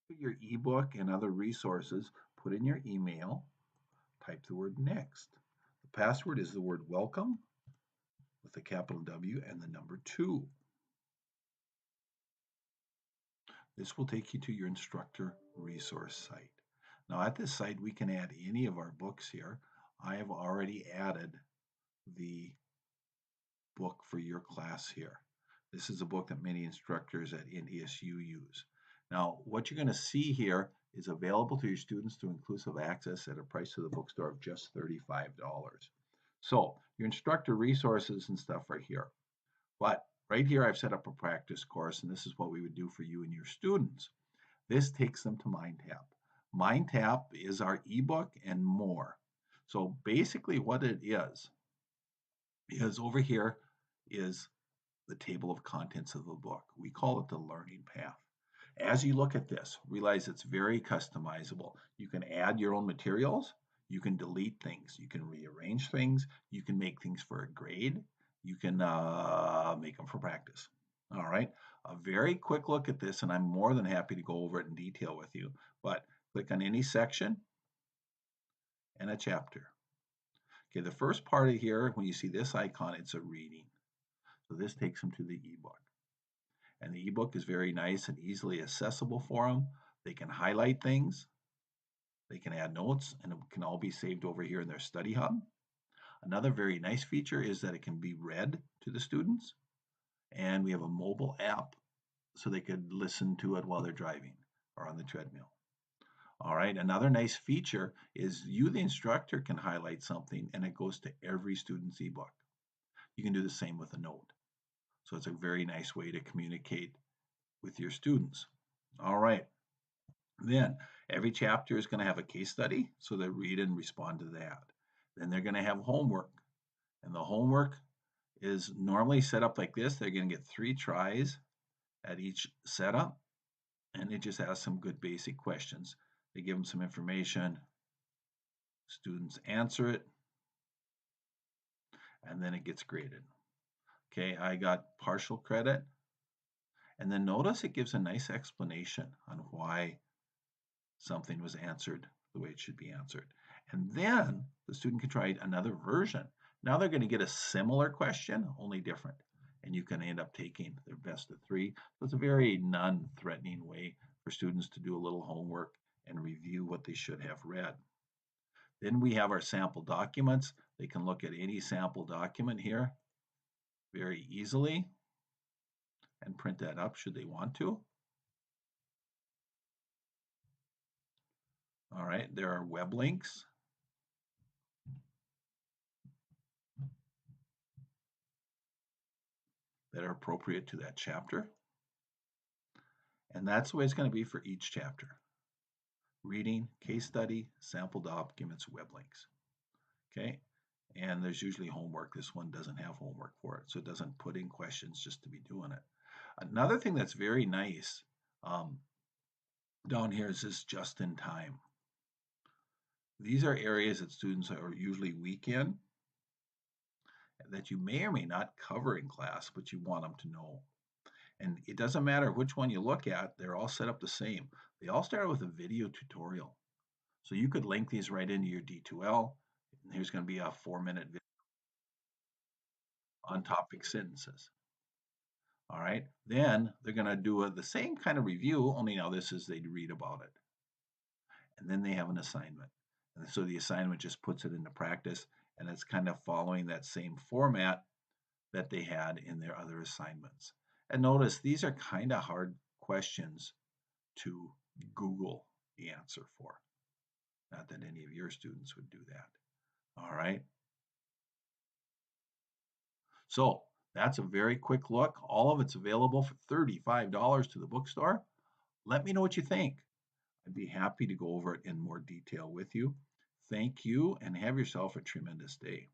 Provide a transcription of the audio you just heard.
your ebook and other resources, put in your email, type the word next. The password is the word welcome with a capital W and the number 2. This will take you to your instructor resource site. Now at this site, we can add any of our books here. I have already added the book for your class here. This is a book that many instructors at NDSU use. Now, what you're going to see here is available to your students through inclusive access at a price of the bookstore of just $35. So your instructor resources and stuff are here. But right here, I've set up a practice course, and this is what we would do for you and your students. This takes them to MindTap. MindTap is our ebook and more. So basically what it is over here is the table of contents of the book. We call it the learning path. As you look at this, realize it's very customizable. You can add your own materials, you can delete things, you can rearrange things, you can make things for a grade, you can make them for practice. All right, a very quick look at this, and I'm more than happy to go over it in detail with you, but click on any section and a chapter. Okay, the first part of here, when you see this icon, it's a reading. So this takes them to the ebook. And the ebook is very nice and easily accessible for them. They can highlight things, they can add notes, and it can all be saved over here in their study hub. Another very nice feature is that it can be read to the students, and we have a mobile app so they could listen to it while they're driving or on the treadmill. All right, another nice feature is you, the instructor, can highlight something and it goes to every student's ebook. You can do the same with a note. So it's a very nice way to communicate with your students. All right. Then every chapter is going to have a case study, so they read and respond to that. Then they're going to have homework. And the homework is normally set up like this. They're going to get 3 tries at each setup, and it just asks some good basic questions. They give them some information, students answer it, and then it gets graded. Okay, I got partial credit. And then notice it gives a nice explanation on why something was answered the way it should be answered. And then the student can try another version. Now they're going to get a similar question, only different. And you can end up taking their best of 3. So it's a very non-threatening way for students to do a little homework and review what they should have read. Then we have our sample documents. They can look at any sample document here very easily and print that up should they want to. All right, there are web links. That are appropriate to that chapter. And that's the way it's going to be for each chapter. Reading, case study, sample documents, web links. Okay, and there's usually homework. This one doesn't have homework for it, so it doesn't put in questions just to be doing it. Another thing that's very nice down here is this just in time. These are areas that students are usually weak in that you may or may not cover in class, but you want them to know. And it doesn't matter which one you look at, they're all set up the same. They all start with a video tutorial. So you could link these right into your D2L. And here's going to be a 4-minute video on topic sentences. All right, then they're going to do the same kind of review, only now this is they read about it. And then they have an assignment. And so the assignment just puts it into practice, and it's kind of following that same format that they had in their other assignments. And notice these are kind of hard questions to Google the answer for. Not that any of your students would do that. All right. So that's a very quick look. All of it's available for $35 to the bookstore. Let me know what you think. I'd be happy to go over it in more detail with you. Thank you and have yourself a tremendous day.